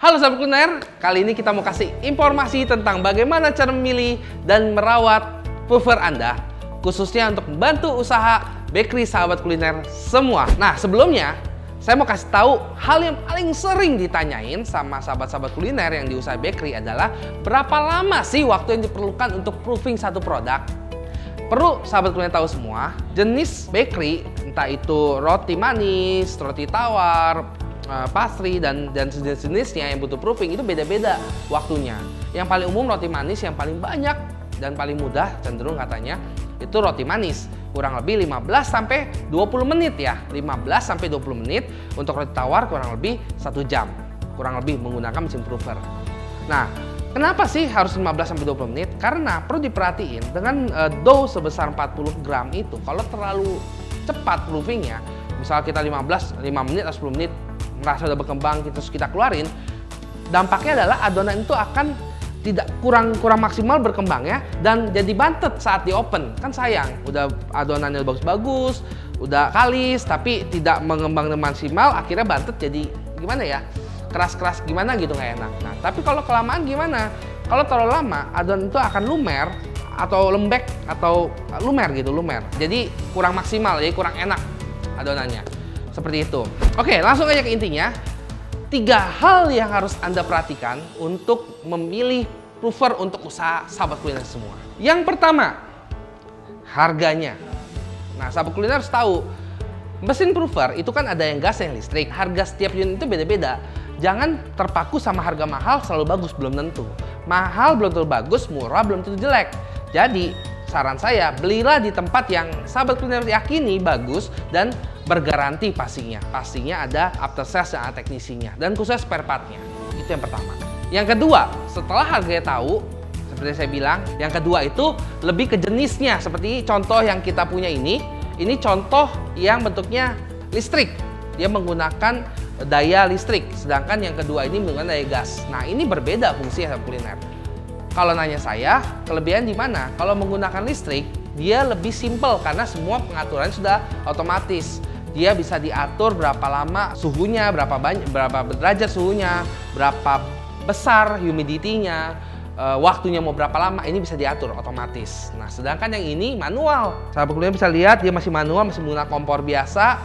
Halo sahabat kuliner, kali ini kita mau kasih informasi tentang bagaimana cara memilih dan merawat pulver Anda, khususnya untuk membantu usaha bakery sahabat kuliner semua. Nah, sebelumnya saya mau kasih tahu hal yang paling sering ditanyain sama sahabat-sahabat kuliner yang di usaha bakery adalah berapa lama sih waktu yang diperlukan untuk proofing satu produk? Perlu sahabat kuliner tahu semua, jenis bakery, entah itu roti manis, roti tawar, pastry dan jenis-jenisnya yang butuh proofing itu beda-beda waktunya. Yang paling umum roti manis yang paling banyak dan paling mudah cenderung katanya itu roti manis. Kurang lebih 15 sampai 20 menit ya. 15 sampai 20 menit. Untuk roti tawar kurang lebih 1 jam. Kurang lebih menggunakan mesin proofer. Nah, kenapa sih harus 15 sampai 20 menit? Karena perlu diperhatiin dengan dough sebesar 40 gram itu kalau terlalu cepat proofingnya, misal kita 5 menit atau 10 menit merasa udah berkembang terus kita keluarin, dampaknya adalah adonan itu akan tidak kurang maksimal berkembangnya dan jadi bantet saat di open. Kan sayang, udah adonannya bagus-bagus, udah kalis tapi tidak mengembang dengan maksimal, akhirnya bantet jadi gimana ya, keras-keras gimana gitu, nggak enak. Nah, tapi kalau kelamaan gimana? Kalau terlalu lama adonan itu akan lumer atau lembek atau lumer gitu, jadi kurang maksimal, jadi kurang enak adonannya. Seperti itu. Oke, langsung aja ke intinya. 3 hal yang harus Anda perhatikan untuk memilih proofer untuk usaha sahabat kuliner semua. Yang pertama, harganya. Nah, sahabat kuliner harus tahu, mesin proofer itu kan ada yang gas, yang listrik. Harga setiap unit itu beda-beda. Jangan terpaku sama harga mahal selalu bagus, belum tentu. Mahal belum tentu bagus, murah belum tentu jelek. Jadi, saran saya, belilah di tempat yang sahabat kuliner yakini bagus dan bergaranti pastinya. Pastinya ada after sales dan ada teknisinya dan khusus spare partnya. Itu yang pertama. Yang kedua, setelah harganya tahu, seperti saya bilang, yang kedua itu lebih ke jenisnya. Seperti contoh yang kita punya ini contoh yang bentuknya listrik. Dia menggunakan daya listrik, sedangkan yang kedua ini menggunakan daya gas. Nah, ini berbeda fungsinya sahabat kuliner. Kalau nanya saya, kelebihan di mana? Kalau menggunakan listrik, dia lebih simple karena semua pengaturan sudah otomatis. Dia bisa diatur berapa lama suhunya, berapa derajat suhunya, berapa besar humidity-nya, waktunya mau berapa lama, ini bisa diatur otomatis. Nah, sedangkan yang ini manual. Sahabat kuliner bisa lihat dia masih manual, masih menggunakan kompor biasa.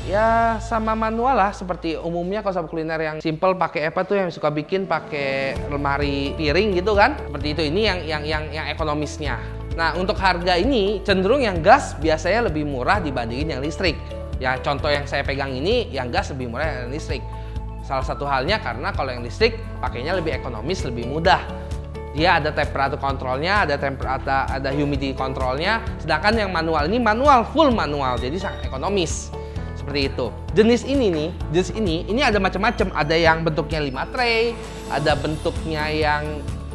Ya sama manual lah, seperti umumnya kalau sahabat kuliner yang simple pakai apa tuh yang suka bikin pakai lemari piring gitu kan. Seperti itu, ini yang ekonomisnya. Nah, untuk harga ini cenderung yang gas biasanya lebih murah dibandingin yang listrik. Ya contoh yang saya pegang ini yang gas lebih murah yang listrik. Salah satu halnya karena kalau yang listrik pakainya lebih ekonomis, lebih mudah. Dia ada temperatur kontrolnya, ada humidity kontrolnya. Sedangkan yang manual ini full manual, jadi sangat ekonomis. Seperti itu. Jenis ini ada macam-macam. Ada yang bentuknya 5 tray, ada bentuknya yang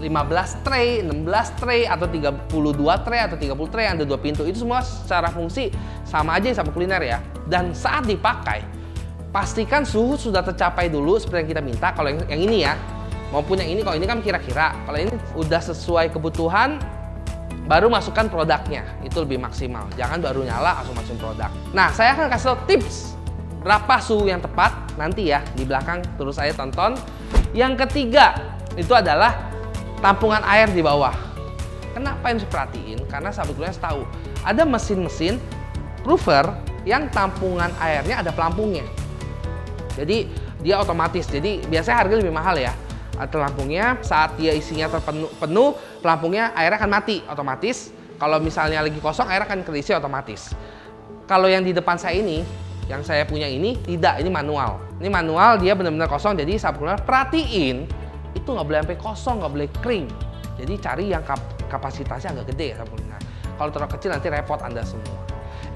15 tray, 16 tray, atau 32 tray, atau 30 tray, ada 2 pintu. Itu semua secara fungsi sama aja sama kuliner ya. Dan saat dipakai, pastikan suhu sudah tercapai dulu seperti yang kita minta. Kalau yang ini ya, maupun yang ini, kalau ini kan kira-kira. Kalau ini udah sesuai kebutuhan, baru masukkan produknya, itu lebih maksimal. Jangan baru nyala langsung masukin produk. Nah, saya akan kasih tau tips berapa suhu yang tepat nanti ya di belakang, terus saya tonton. Yang ketiga itu adalah tampungan air di bawah. Kenapa yang diperhatiin? Karena sahabat kuliner tahu ada mesin-mesin proofer yang tampungan airnya ada pelampungnya. Jadi dia otomatis. Jadi biasanya harga lebih mahal ya. Pelampungnya saat dia isinya penuh, pelampungnya airnya akan mati otomatis. Kalau misalnya lagi kosong, air akan terisi otomatis. Kalau yang di depan saya ini, yang saya punya ini tidak, ini manual. Ini manual, dia benar-benar kosong. Jadi sahabat kuliner perhatiin, itu nggak boleh sampai kosong, nggak boleh kering. Jadi cari yang kapasitasnya agak gede ya sahabat kuliner. Kalau terlalu kecil nanti repot Anda semua.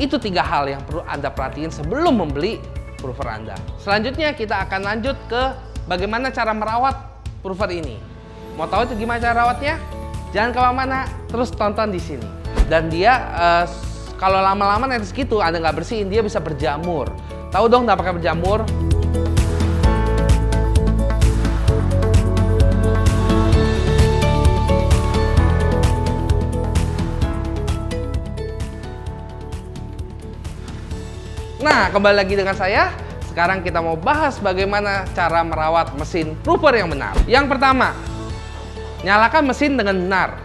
Itu 3 hal yang perlu Anda perhatiin sebelum membeli proofer Anda. Selanjutnya kita akan lanjut ke bagaimana cara merawat proofer ini. Mau tahu itu gimana cara rawatnya? Jangan kemana-mana, terus tonton di sini. Dan dia kalau lama-lama nanti segitu Anda nggak bersihin, dia bisa berjamur. Tahu dong nggak pakai berjamur? Nah, kembali lagi dengan saya. Sekarang kita mau bahas bagaimana cara merawat mesin prover yang benar. Yang pertama, nyalakan mesin dengan benar.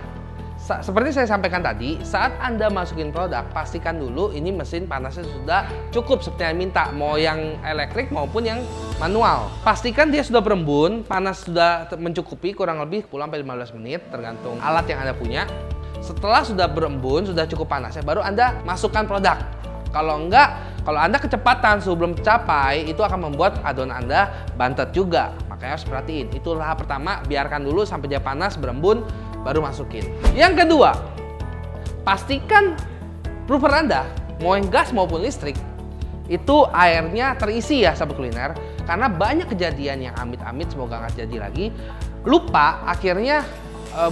Seperti saya sampaikan tadi, saat Anda masukin produk, pastikan dulu ini mesin panasnya sudah cukup seperti yang minta, mau yang elektrik maupun yang manual. Pastikan dia sudah berembun, panas sudah mencukupi kurang lebih 10-15 menit tergantung alat yang Anda punya. Setelah sudah berembun, sudah cukup panasnya, baru Anda masukkan produk. Kalau enggak, kalau Anda kecepatan sebelum capai, itu akan membuat adonan Anda bantet juga. Makanya harus perhatiin. Itu tahap pertama, biarkan dulu sampai dia panas, berembun, baru masukin. Yang kedua, pastikan prover Anda, mau yang gas maupun listrik, itu airnya terisi ya sahabat kuliner. Karena banyak kejadian yang amit-amit, semoga nggak jadi lagi, lupa akhirnya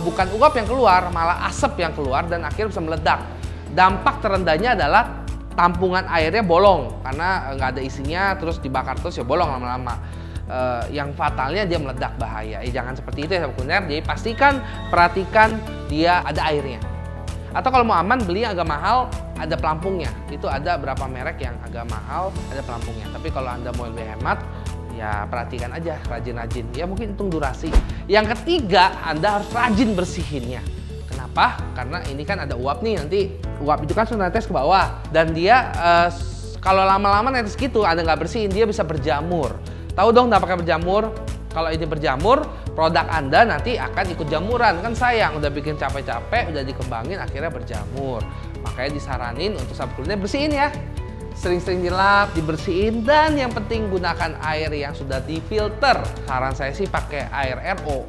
bukan uap yang keluar, malah asap yang keluar dan akhirnya bisa meledak. Dampak terendahnya adalah tampungan airnya bolong karena nggak ada isinya, terus dibakar terus ya bolong lama-lama. Yang fatalnya dia meledak, bahaya. Jangan seperti itu ya sahabat kuliner. Jadi pastikan, perhatikan dia ada airnya. Atau kalau mau aman, beli yang agak mahal, ada pelampungnya. Itu ada berapa merek yang agak mahal, ada pelampungnya. Tapi kalau Anda mau lebih hemat, ya perhatikan aja, rajin-rajin. Ya mungkin hitung durasi. Yang ketiga, Anda harus rajin bersihinnya. Kenapa? Karena ini kan ada uap nih, nanti uap itu kan sudah netes ke bawah. Dan dia kalau lama-lama netes gitu, Anda nggak bersihin, dia bisa berjamur. Tahu dong dampaknya berjamur? Kalau ini berjamur, produk Anda nanti akan ikut jamuran. Kan sayang, udah bikin capek-capek, udah dikembangin, akhirnya berjamur. Makanya disaranin untuk sahabat kuliner bersihin ya. Sering-sering dilap, dibersihin, dan yang penting gunakan air yang sudah difilter. Saran saya sih pakai air RO.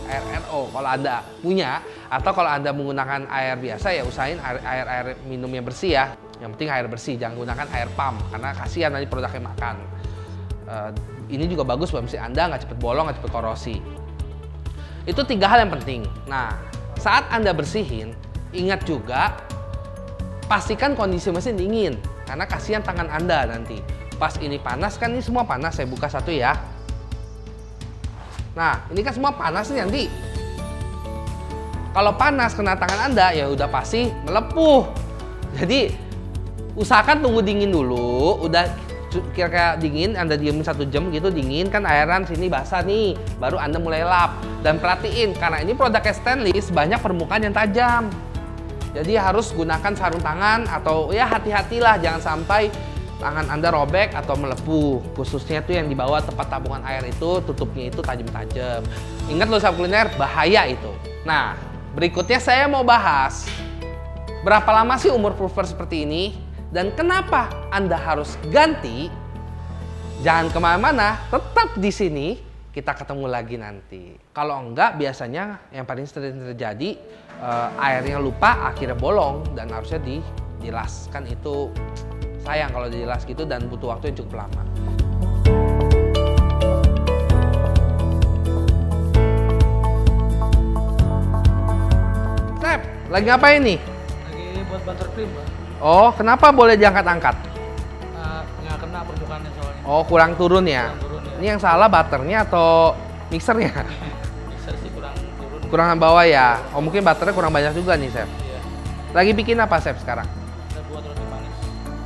Air RO kalau Anda punya, atau kalau Anda menggunakan air biasa ya usahain air minum yang bersih ya. Yang penting air bersih, jangan gunakan air pump karena kasihan nanti produknya makan. Ini juga bagus buat mesin Anda, nggak cepet bolong, nggak cepet korosi. Itu 3 hal yang penting. Nah, saat Anda bersihin, ingat juga pastikan kondisi mesin dingin karena kasihan tangan Anda nanti. Pas ini panas, kan ini semua panas, saya buka satu ya. Nah, ini kan semua panas nih nanti. Kalau panas kena tangan Anda, ya udah pasti melepuh. Jadi usahakan tunggu dingin dulu, udah kira-kira dingin, Anda diemin 1 jam gitu dingin, kan airan sini basah nih, baru Anda mulai lap. Dan perhatiin, karena ini produknya stainless, banyak permukaan yang tajam. Jadi harus gunakan sarung tangan atau ya hati-hatilah, jangan sampai tangan Anda robek atau melepuh. Khususnya tuh yang di bawah tempat tabungan air itu, tutupnya itu tajam-tajam. Ingat loh sahabat kuliner, bahaya itu. Nah, berikutnya saya mau bahas berapa lama sih umur prover seperti ini dan kenapa Anda harus ganti. Jangan kemana-mana, tetap di sini. Kita ketemu lagi nanti. Kalau enggak, biasanya yang paling sering terjadi airnya lupa, akhirnya bolong dan harusnya dilas. Kan itu sayang kalau dilas gitu dan butuh waktu yang cukup lama. Sep, lagi ngapain nih? Lagi buat butter cream, Pak. Oh, kenapa boleh diangkat-angkat? Nggak kena permukaannya soalnya. Oh, kurang turun ya? Kurang turun ya. Ini yang salah butternya atau mixernya? Mixer sih kurang turun. Kurang bawah ya? Oh, mungkin butternya kurang banyak juga nih, Chef. Iya. Lagi bikin apa, Chef, sekarang? Kita buat roti manis.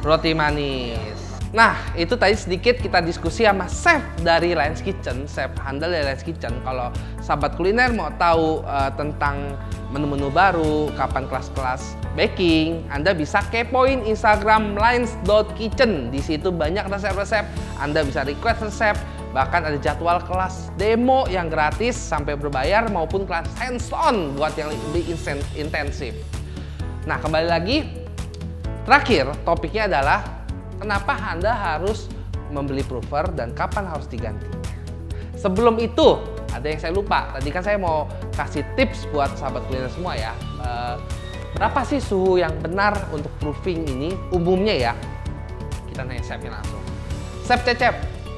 Roti manis. Nah, itu tadi sedikit kita diskusi sama Chef dari Lion's Kitchen, Chef handal dari Lion's Kitchen. Kalau sahabat kuliner mau tahu tentang menu-menu baru, kapan kelas-kelas baking, Anda bisa kepoin Instagram lions.kitchen. Di situ banyak resep-resep. Anda bisa request resep, bahkan ada jadwal kelas demo yang gratis sampai berbayar maupun kelas hands-on buat yang lebih intensif. Nah, kembali lagi, terakhir topiknya adalah kenapa Anda harus membeli prover dan kapan harus diganti. Sebelum itu, ada yang saya lupa. Tadi kan saya mau kasih tips buat sahabat kuliner semua ya. Berapa sih suhu yang benar untuk proofing ini umumnya ya? Kita nanya chefnya langsung. Chef Cecep,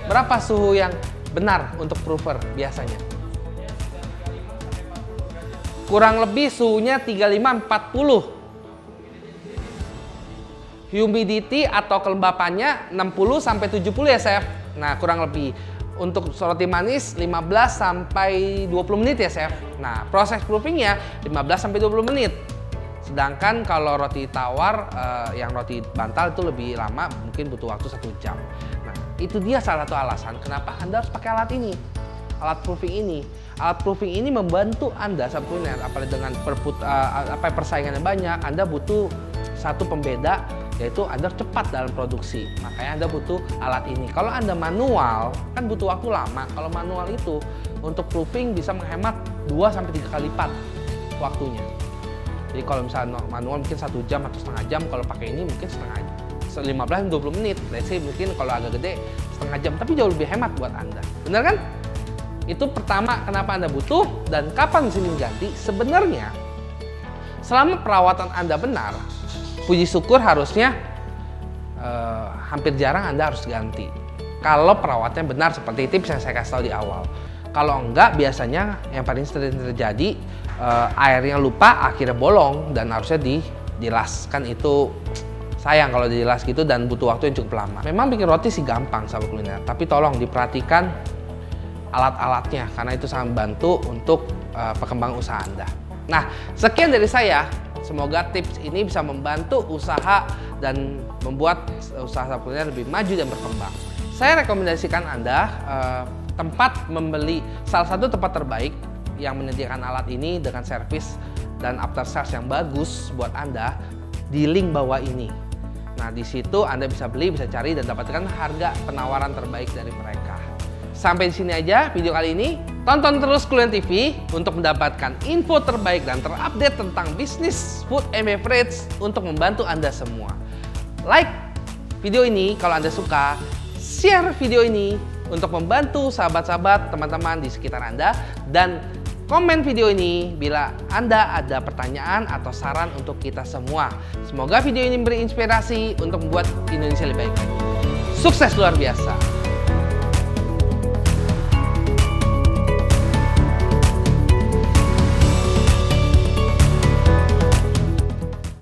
berapa suhu yang benar untuk prover biasanya? Kurang lebih suhunya 35-40. Humidity atau kelembapannya 60-70 ya, Chef. Nah, kurang lebih. Untuk roti manis 15 sampai 20 menit ya, Chef. Nah, proses proofingnya 15 sampai 20 menit. Sedangkan kalau roti tawar yang roti bantal itu lebih lama, mungkin butuh waktu 1 jam. Nah, itu dia salah satu alasan kenapa Anda harus pakai alat ini. Alat proofing ini. Alat proofing ini membantu Anda sahabat kuliner, apalagi dengan persaingan yang banyak, Anda butuh satu pembeda, yaitu Anda cepat dalam produksi. Makanya Anda butuh alat ini. Kalau Anda manual, kan butuh waktu lama. Kalau manual itu untuk proofing bisa menghemat 2-3 kali lipat waktunya. Jadi kalau misalnya manual mungkin 1 jam atau setengah jam, kalau pakai ini mungkin 15-20 menit. Let's say mungkin kalau agak gede setengah jam, tapi jauh lebih hemat buat Anda. Benar kan? Itu pertama kenapa Anda butuh dan kapan mesin ganti. Sebenarnya selama perawatan Anda benar, puji syukur harusnya hampir jarang Anda harus ganti. Kalau perawatnya benar seperti tips yang saya kasih tahu di awal. Kalau enggak, biasanya yang paling sering terjadi airnya lupa, akhirnya bolong dan harusnya dilas. Kan itu sayang kalau dilas gitu dan butuh waktu yang cukup lama. Memang bikin roti sih gampang sahabat kuliner, tapi tolong diperhatikan alat-alatnya karena itu sangat membantu untuk perkembangan usaha Anda. Nah, sekian dari saya. Semoga tips ini bisa membantu usaha dan membuat usaha sahabat kuliner lebih maju dan berkembang. Saya rekomendasikan Anda salah satu tempat terbaik yang menyediakan alat ini dengan servis dan after sales yang bagus buat Anda di link bawah ini. Nah, di situ Anda bisa beli, bisa cari dan dapatkan harga penawaran terbaik dari mereka. Sampai di sini aja video kali ini. Tonton terus Kuliner TV untuk mendapatkan info terbaik dan terupdate tentang bisnis food and beverage untuk membantu Anda semua. Like video ini kalau Anda suka, share video ini untuk membantu sahabat-sahabat, teman-teman di sekitar Anda, dan komen video ini bila Anda ada pertanyaan atau saran untuk kita semua. Semoga video ini berinspirasi untuk membuat Indonesia lebih baik lagi. Sukses luar biasa!